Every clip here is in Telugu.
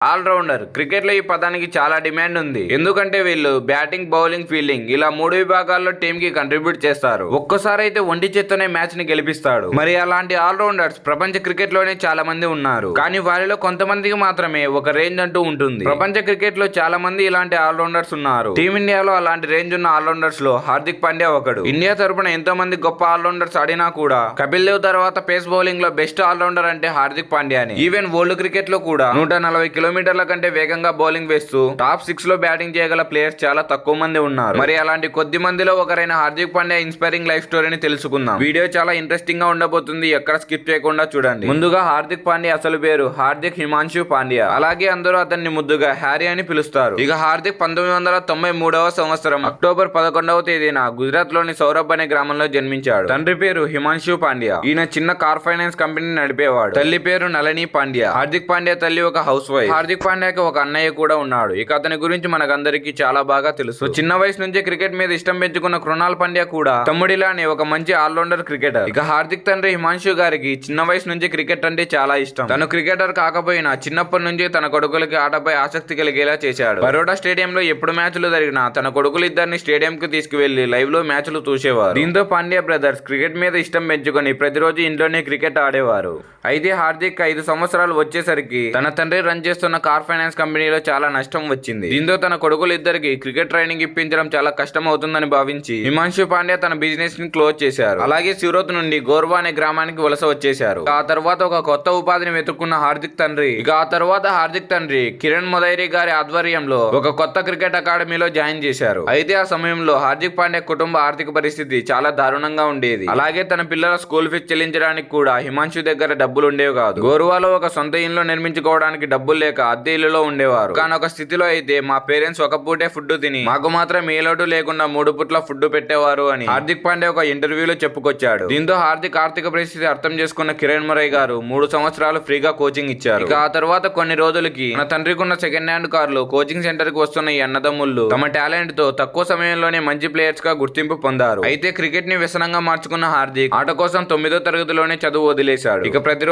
ఆల్రౌండర్ క్రికెట్ లో ఈ పదానికి చాలా డిమాండ్ ఉంది. ఎందుకంటే వీళ్ళు బ్యాటింగ్, బౌలింగ్, ఫీల్డింగ్ ఇలా 3 విభాగాల్లో టీమ్ కి కంట్రిబ్యూట్ చేస్తారు. ఒక్కసారి అయితే ఒంటి చేత్తోనే మ్యాచ్ ని గెలిపిస్తాడు. మరి అలాంటి ఆల్రౌండర్స్ ప్రపంచ క్రికెట్ లోనే చాలా మంది ఉన్నారు. కానీ వారిలో కొంతమందికి మాత్రమే ఒక రేంజ్ అంటూ ఉంటుంది. ప్రపంచ క్రికెట్ లో చాలా మంది ఇలాంటి ఆల్రౌండర్స్ ఉన్నారు. టీమిండియాలో అలాంటి రేంజ్ ఉన్న ఆల్రౌండర్స్ లో హార్దిక్ పాండ్యా ఒకడు. ఇండియా తరపున ఎంతో మంది గొప్ప ఆల్రౌండర్స్ ఆడినా కూడా కపిల్ దేవ్ తర్వాత పేస్ బౌలింగ్ లో బెస్ట్ ఆల్రౌండర్ అంటే హార్దిక్ పాండ్యానే. ఈవెన్ వరల్డ్ క్రికెట్ లో కూడా 140 కిలోమీటర్ల కంటే వేగంగా బౌలింగ్ వేస్తూ టాప్ 6 లో బ్యాటింగ్ చేయగల ప్లేయర్స్ చాలా తక్కువ మంది ఉన్నారు. మరి అలాంటి కొద్ది మందిలో ఒకరైన హార్దిక్ పాండ్యా ఇన్స్పైరింగ్ లైఫ్ స్టోరీని తెలుసుకుందాం. వీడియో చాలా ఇంట్రెస్టింగ్ గా ఉండబోతుంది. ఎక్కడ స్కిప్ చేయకుండా చూడండి. ముందుగా హార్దిక్ పాండ్యా అసలు పేరు హార్దిక్ హిమాన్షు పాండ్యా. అలాగే అందరూ అతన్ని ముద్దుగా హ్యారీ అని పిలుస్తారు. ఇక హార్దిక్ 1993వ సంవత్సరం అక్టోబర్ 11వ తేదీన గుజరాత్ లోని సౌరభ్ అనే గ్రామంలో జన్మించాడు. తండ్రి పేరు హిమాన్షు పాండ్యా. ఈయన చిన్న కార్ ఫైనాన్స్ కంపెనీ నడిపేవాడు. తల్లి పేరు నళిని పాండ్యా. హార్దిక్ పాండ్యా తల్లి ఒక హౌస్ వైఫ్. హార్దిక్ పాండ్యాకి ఒక అన్నయ్య కూడా ఉన్నాడు. ఇక అతని గురించి మనకందరికీ చాలా బాగా తెలుసు. చిన్న వయసు నుంచే క్రికెట్ మీద ఇష్టం పెంచుకున్న కృణాల్ పాండ్యా కూడా తమ్ముడిలానే ఒక మంచి ఆల్రౌండర్ క్రికెటర్. ఇక హార్దిక్ తండ్రి హిమాన్షు గారికి చిన్న వయసు నుంచి క్రికెట్ అంటే చాలా ఇష్టం. తను క్రికెటర్ కాకపోయినా చిన్నప్పటి నుంచి తన కొడుకులకి ఆటపై ఆసక్తి కలిగేలా చేశాడు. బరోడా స్టేడియంలో ఎప్పుడు మ్యాచ్లు జరిగినా తన కొడుకులు ఇద్దరిని స్టేడియం కు తీసుకువెళ్లి లైవ్ లో మ్యాచ్లు చూసేవారు. దీంతో పాండ్యా బ్రదర్స్ క్రికెట్ మీద ఇష్టం పెంచుకొని ప్రతిరోజు ఇంట్లోనే క్రికెట్ ఆడేవారు. అయితే హార్దిక్ 5 సంవత్సరాలు వచ్చేసరికి తన తండ్రి రన్ చేస్తున్న కార్ ఫైనాన్స్ కంపెనీలో చాలా నష్టం వచ్చింది. దీంతో తన కొడుకులు ఇద్దరికి క్రికెట్ ట్రైనింగ్ ఇప్పించడం చాలా కష్టం అవుతుందని భావించి హిమాన్షు పాండ్యా తన బిజినెస్ ని క్లోజ్ చేశారు. అలాగే సూరత్ నుండి గోర్వా అనే గ్రామానికి వలస వచ్చేశారు. ఆ తర్వాత ఒక కొత్త ఉపాధిని వెతుక్కున్న హార్దిక్ తండ్రి కిరణ్ మొదైరీ గారి ఆధ్వర్యంలో ఒక కొత్త క్రికెట్ అకాడమీలో జాయిన్ చేశారు. అయితే ఆ సమయంలో హార్దిక్ పాండ్యా కుటుంబ ఆర్థిక పరిస్థితి చాలా దారుణంగా ఉండేది. అలాగే తన పిల్లల స్కూల్ ఫీజు చెల్లించడానికి కూడా హిమాన్షు దగ్గర డబ్బులు ఉండేవి కాదు. గోర్వాలో ఒక సొంత ఇల్లు నిర్మించుకోవడానికి డబ్బులు లేక అద్దె ఇల్లులో ఉండేవారు. కానొక స్థితిలో అయితే మా పేరెంట్స్ ఒక పూటే ఫుడ్ తిని మాకు మాత్రం ఏ లోటు లేకుండా 3 పూట్ల ఫుడ్ పెట్టేవారు అని హార్దిక్ పాండ్యా ఒక ఇంటర్వ్యూలో చెప్పుకొచ్చాడు. దీంతో హార్దిక్ ఆర్థిక పరిస్థితి అర్థం చేసుకున్న కిరణ్ మొదైరీ గారు 3 సంవత్సరాలు ఫ్రీగా కోచింగ్ ఇచ్చారు. ఇక ఆ తర్వాత కొన్ని రోజులకి తన తండ్రికి ఉన్న సెకండ్ హ్యాండ్ కార్లు కోచింగ్ సెంటర్ కి వస్తున్న ఈ అన్నదమ్ముళ్ళు తమ టాలెంట్ తో తక్కువ సమయంలోనే మంచి ప్లేయర్స్ గా గుర్తింపు పొందారు. అయితే క్రికెట్ ని వ్యసనంగా మార్చుకున్న హార్దిక్ ఆట కోసం 9వ తరగతిలోనే చదువు వదిలేశాడు. ఇక ప్రతిరోజు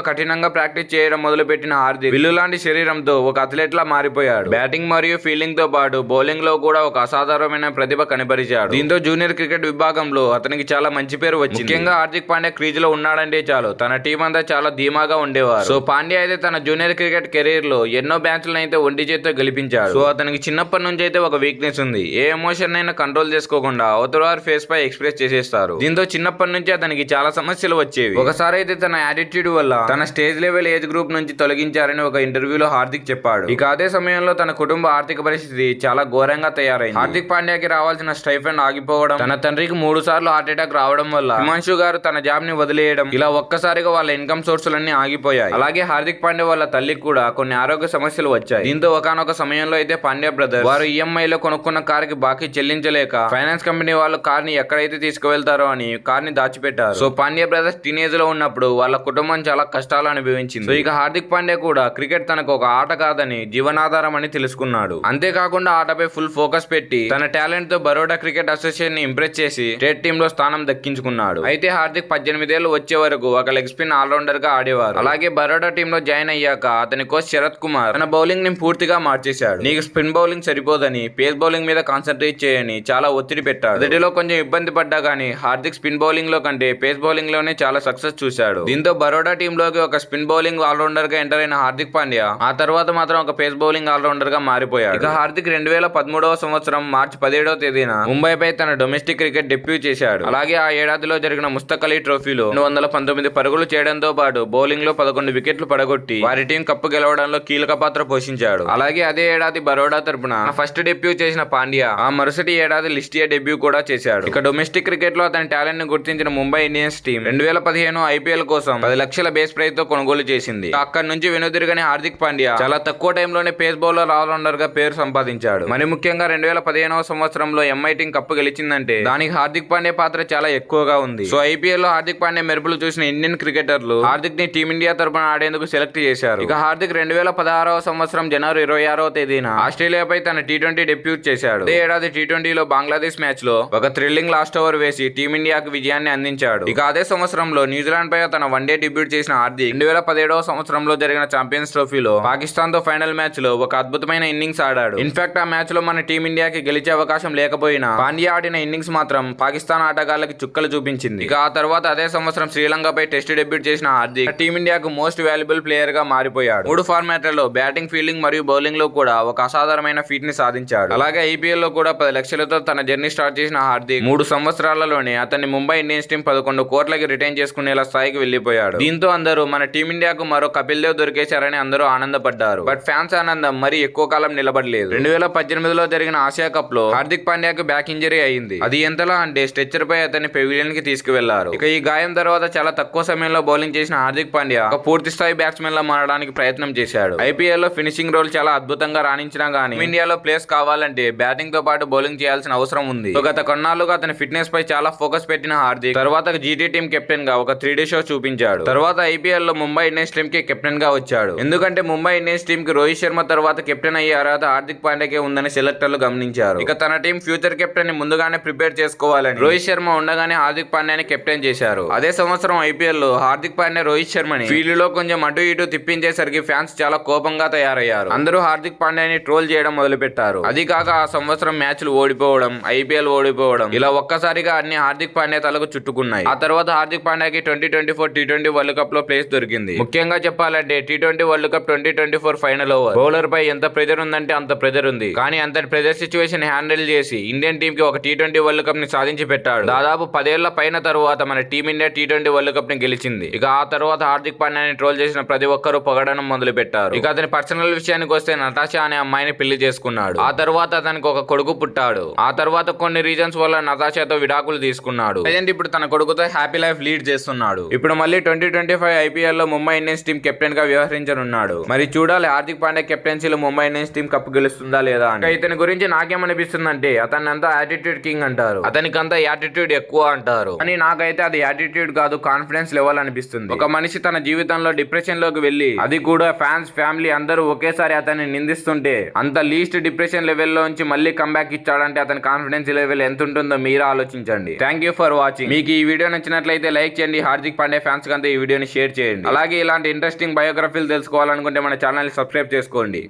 కఠినంగా ప్రాక్టీస్ చేయడం మొదలు పెట్టిన హార్దిక్ విల్లు లాంటి శరీరంతో ఒక అథ్లెట్ లా మారిపోయాడు. బ్యాటింగ్ మరియు ఫీల్డింగ్ తో పాటు బౌలింగ్ లో కూడా ఒక అసాధారణమైన ప్రతిభ కనబరిచాడు. దీంతో జూనియర్ క్రికెట్ విభాగంలో అతనికి చాలా మంచి పేరు వచ్చింది. ముఖ్యంగా హార్దిక్ పాండ్యా క్రీజ్ లో ఉన్నాడంటే చాలు తన టీం అంతా చాలా ధీమాగా ఉండేవారు. సో పాండ్యా అయితే తన జూనియర్ క్రికెట్ కెరీర్ లో ఎన్నో మ్యాచ్లను అయితే ఒంటి చేత్తో గెలిపించాడు. సో అతనికి చిన్నప్పటి నుంచి అయితే ఒక వీక్నెస్ ఉంది. ఏ ఎమోషన్ అయినా కంట్రోల్ చేసుకోకుండా అవతల వారి ఫేస్ పై ఎక్స్ప్రెస్ చేసేస్తారు. దీంతో చిన్నప్పటి నుంచి అతనికి చాలా సమస్యలు వచ్చేవి. ఒకసారి అయితే తన యాటిట్యూడ్ వల్ల తన స్టేజ్ లెవెల్ ఏజ్ గ్రూప్ నుంచి తొలగించారని ఒక ఇంటర్వ్యూలో హార్దిక్ చెప్పాడు. ఇక అదే సమయంలో తన కుటుంబ ఆర్థిక పరిస్థితి చాలా ఘోరంగా తయారైంది. హార్దిక్ పాండ్యాకి రావాల్సిన స్టైఫండ్ ఆగిపోవడం, తన తండ్రికి 3 సార్లు హార్ట్ అటాక్ రావడం వల్ల హిమాన్షు గారు తన జాబ్ ని వదిలేయడం, ఇలా ఒక్కసారిగా వాళ్ళ ఇన్కమ్ సోర్సులన్నీ ఆగిపోయాయి. అలాగే హార్దిక్ పాండ్యా వాళ్ళ తల్లికి కూడా కొన్ని ఆరోగ్య సమస్యలు వచ్చాయి. దీంతో ఒకానొక సమయంలో అయితే పాండ్యా బ్రదర్స్ వారు ఈఎంఐ లో కొనుక్కున్న కార్ కి బాకీ చెల్లించలేక ఫైనాన్స్ కంపెనీ వాళ్ళు కార్ ని ఎక్కడైతే తీసుకువెళ్తారో అని కార్ ని దాచిపెట్టారు. సో పాండ్యా బ్రదర్స్ టీనేజ్ లో ఉన్నప్పుడు వాళ్ళ కుటుంబం చాలా కష్టాలు అనుభవించింది. సో ఇక హార్దిక్ పాండ్యా కూడా క్రికెట్ తనకు ఒక ఆట కాదని జీవనాధారం అని తెలుసుకున్నాడు. అంతేకాకుండా ఆటపై ఫుల్ ఫోకస్ పెట్టి తన టాలెంట్ తో బరోడా క్రికెట్ అసోసియేషన్ ని ఇంప్రెస్ చేసి స్టేట్ టీమ్ లో స్థానం దక్కించుకున్నాడు. అయితే హార్దిక్ 18 ఏళ్లు వచ్చే వరకు ఒక లెగ్ స్పిన్ ఆల్రౌండర్ గా ఆడేవారు. అలాగే బరోడా టీమ్ లో జాయిన్ అయ్యాక అతని కోచ్ శరత్ కుమార్ తన బౌలింగ్ ని పూర్తిగా మార్చేశాడు. నీకు స్పిన్ బౌలింగ్ సరిపోదని పేస్ బౌలింగ్ మీద కాన్సన్ట్రేట్ చేయని చాలా ఒత్తిడి పెట్టాడు. మొదటిలో కొంచెం ఇబ్బంది పడ్డా గానీ హార్దిక్ స్పిన్ బౌలింగ్ లో కంటే పేస్ బౌలింగ్ లోనే చాలా సక్సెస్ చూశాడు. దీంతో బరోడా టీమ్ లోకి ఒక స్పిన్ బౌలింగ్ ఆల్రౌండర్ గా ఎంటర్ అయిన హార్దిక్ పాండ్యా ఆ తర్వాత మాత్రం ఒక పేస్ బౌలింగ్ ఆల్రౌండర్ గా మారిపోయాడు. ఇక హార్దిక్ 2013వ సంవత్సరం మార్చి 17వ తేదీన ముంబైపై తన డొమెస్టిక్ క్రికెట్ డెబ్యూ చేశాడు. అలాగే ఆ ఏడాదిలో జరిగిన ముస్తక్ అలీ ట్రోఫీలో 219 పరుగులు చేయడంతో పాటు బౌలింగ్ లో 11 వికెట్లు పడగొట్టి వారి టీం కప్పు గెలవడంలో కీలక పాత్ర పోషించాడు. అలాగే అదే ఏడాది బరోడా తరపున ఫస్ట్ డెబ్యూ చేసిన పాండ్యా ఆ మరుసటి ఏడాది లిస్ట్ ఏ డెబ్యూ కూడా చేశాడు. ఇక డొమెస్టిక్ క్రికెట్ లో అతని టాలెంట్ ని గుర్తించిన ముంబై ఇండియన్స్ టీం 2015 ఐపీఎల్ కోసం 10 లక్షల బేస్ ప్రైజ్ తో కొనుగోలు చేసింది. అక్కడి నుంచి వెనుదిరగని హార్దిక్ పాండ్యా చాలా తక్కువ టైంలోనే పేస్ బౌలర్ ఆల్రౌండర్ గా పేరు సంపాదించాడు. మరి ముఖ్యంగా 2015వ సంవత్సరంలో ఎంఐ టీం కప్పు గెలిచిందంటే దానికి హార్దిక్ పాండ్యా పాత్ర చాలా ఎక్కువగా ఉంది. సో ఐపీఎల్ లో హార్దిక్ పాండ్యా మెరుపులు చూసిన ఇండియన్ క్రికెటర్లు హార్దిక్ ని టీమిండియా తరపున ఆడేందుకు సెలెక్ట్ చేశారు. ఇక హార్దిక్ 2016వ సంవత్సరం జనవరి 26వ తేదీన ఆస్ట్రేలియాపై తన టీ20 డెబ్యూట్ చేశాడు. అదే ఏడాది టీ20లో బంగ్లాదేశ్ మ్యాచ్ లో ఒక థ్రిల్లింగ్ లాస్ట్ ఓవర్ వేసి టీమిండియాకు విజయాన్ని అందించాడు. ఇక అదే సంవత్సరంలో న్యూజిలాండ్ పై తన వన్డే డెబ్యూట్ చేసిన హార్దిక్ 2017వ సంవత్సరంలో జరిగిన ఛాంపియన్స్ ట్రోఫీలో పాకిస్తాన్ తో ఫైనల్ మ్యాచ్ లో ఒక అద్భుతమైన ఇన్నింగ్స్ ఆడాడు. ఇన్ఫాక్ట్ ఆ మ్యాచ్ లో మన టీమిండియాకి గెలిచే అవకాశం లేకపోయినా పాండ్యా ఆడిన ఇన్నింగ్స్ మాత్రం పాకిస్తాన్ ఆటగాళ్లకి చుక్కలు చూపించింది. ఇక ఆ తర్వాత అదే సంవత్సరం శ్రీలంకపై టెస్ట్ డెబ్యూట్ చేసిన హార్దిక్ టీమిండియాకు మోస్ట్ వాల్యుబుల్ ప్లేయర్ గా మారిపోయాడు. 3 ఫార్మాట్లలో బ్యాటింగ్, ఫీల్డింగ్ మరియు బౌలింగ్ లో కూడా ఒక అసాధారణమైన ఫీట్ ని సాధించాడు. అలాగే ఐపీఎల్ లో కూడా 10 లక్షలతో తన జర్నీ స్టార్ట్ చేసిన హార్దిక్ 3 సంవత్సరాలలోనే అతన్ని ముంబై ఇండియన్స్ టీం 11 కోట్లకి రిటైన్ చేసుకునేలా స్థాయికి వెళ్లిపోయాడు. దీంతో అందరూ మన టీమిండియాకు మరో కపిల్ దేవ్ దొరికేశారని అందరూ ఆనందపడ్డారు. బట్ ఫ్యాన్స్ ఆనందం మరి ఎక్కువ కాలం నిలబడలేదు. 2018లో జరిగిన ఆసియా కప్ లో హార్దిక్ పాండ్యాకు బ్యాక్ ఇంజరీ అయింది. అది ఎంతలా అంటే స్ట్రెచర్ పై అతన్ని పెవిలియన్ కి తీసుకువెళ్లారు. ఇక ఈ గాయం తర్వాత చాలా తక్కువ సమయంలో బౌలింగ్ చేసిన హార్దిక్ పాండ్యా ఒక పూర్తి స్థాయి బ్యాట్స్మెన్ లా మారడానికి ప్రయత్నం చేశాడు. ఐపీఎల్ లో ఫినిషింగ్ రోల్ చాలా అద్భుతంగా రాణించినా గానీ ఇండియాలో ప్లేస్ కావాలంటే బ్యాటింగ్ తో పాటు బౌలింగ్ చేయాల్సిన అవసరం ఉంది. గత కొన్నాళ్లుగా అతని ఫిట్నెస్ పై చాలా ఫోకస్ పెట్టిన హార్దిక్ తర్వాత జీటీ టీం కెప్టెన్ గా ఒక 3D షో చూపించాడు. తర్వాత ఐపీఎల్ లో ముంబై ఇండియన్స్ టీం కి కెప్టెన్ గా వచ్చాడు. ఎందుకంటే ముంబై ఇండియన్స్ టీం కి రోహిత్ శర్మ తర్వాత కెప్టెన్ అయ్యే అర్హత హార్దిక్ పాండ్యాకే ఉందని సెలెక్టర్లు గమనించారు. ఇక తన టీం ఫ్యూచర్ కెప్టెన్ ని ముందుగానే ప్రిపేర్ చేసుకోవాలని రోహిత్ శర్మ ఉండగానే హార్దిక్ పాండ్యాని కెప్టెన్ చేశారు. అదే సంవత్సరం ఐపీఎల్ లో హార్దిక్ పాండ్యా రోహిత్ శర్మని ఫీల్డ్ లో కొంచెం అటు ఇటు తిప్పించేసరికి ఫ్యాన్స్ చాలా కోపంగా తయారయ్యారు. అందరూ హార్దిక్ పాండ్యాని ట్రోల్ చేయడం మొదలుపెట్టారు. అది కాక ఆ సంవత్సరం మ్యాచ్లు ఓడిపోవడం, ఐపీఎల్ ఓడిపోవడం ఇలా ఒక్కసారిగా అన్ని హార్దిక్ పాండ్యా తలకు చుట్టుకున్నాయి. ఆ తర్వాత హార్దిక్ పాండ్యాకి 2024 టీ20 వరల్డ్ కప్ లో ప్లేస్ దొరికింది. ముఖ్యంగా చెప్పాలంటే టీ20 world cup 2024 final over bowler పై ఎంత ప్రెజర్ ఉందంటే అంత ప్రెజర్ ఉంది. కానీ అంతటి ప్రెజర్ సిచ్యువేషన్ హ్యాండిల్ చేసి ఇండియన్ టీం కి ఒక టీ20 వరల్డ్ కప్ ని సాధించి పెట్టాడు. దాదాపు 10 ఏళ్ల పైన తరువాత మన టీమిండియా టీ20 వరల్డ్ కప్ ని గెలిచింది. ఇక ఆ తర్వాత హార్దిక్ పాండ్యాని ట్రోల్ చేసిన ప్రతి ఒక్కరూ పొగడడం మొదలు పెట్టారు. ఇక అతని పర్సనల్ విషయానికి వస్తే నటాషా అనే అమ్మాయిని పెళ్లి చేసుకున్నాడు. ఆ తర్వాత అతనికి ఒక కొడుకు పుట్టాడు. ఆ తర్వాత కొన్ని రీజన్స్ వల్ల నటాషాతో విడాకులు తీసుకున్నాడు. ప్రజెంట్ ఇప్పుడు తన కొడుకుతో హ్యాపీ లైఫ్ లీడ్ చేస్తున్నాడు. ఇప్పుడు మళ్ళీ 2025 ఐపీఎల్ లో ముంబై ఇండియన్స్ టీం కెప్టెన్ గా వ్యవహరించనున్నాడు. మరి చూడాలి హార్దిక్ పాండ్యా కెప్టెన్సీలో ముంబై ఇండియన్స్ టీం కప్ గెలుస్తుందా లేదా అని. ఇతని గురించి నాకేమనిపిస్తుందంటే అతన్ని అంతా యాటిట్యూడ్ కింగ్ అంటారు, అతనికి అంతా యాటిట్యూడ్ ఎక్కువ అంటారు. అని నాకైతే అది యాటిట్యూడ్ కాదు, కాన్ఫిడెన్స్ లెవెల్ అనిపిస్తుంది. ఒక మనిషి తన జీవితంలో డిప్రెషన్ లోకి వెళ్లి అది కూడా ఫ్యాన్స్, ఫ్యామిలీ అందరూ ఒకేసారి అతన్ని నిందిస్తుంటే అంత లీస్ట్ డిప్రెషన్ లెవెల్లో నుంచి మళ్ళీ కంబ్యాక్ ఇచ్చాడంటే అతని కాన్ఫిడెన్స్ లెవెల్ ఎంత ఉంటుందో మీరు ఆలోచించండి. Thank you for watching. మీకు ఈ వీడియో నచ్చినట్లయితే లైక్ చేయండి. హార్దిక్ పాండ్యా ఫ్యాన్స్ కంతా ఈ వీడియోని షేర్ చేయండి. అలాగే ఇలాంటి ఇంట్రెస్టింగ్ బయోగ్రఫీలు తెలుసుకోవాలనుకుంటే మన ఛానల్ ని సబ్స్క్రైబ్ చేసుకోండి.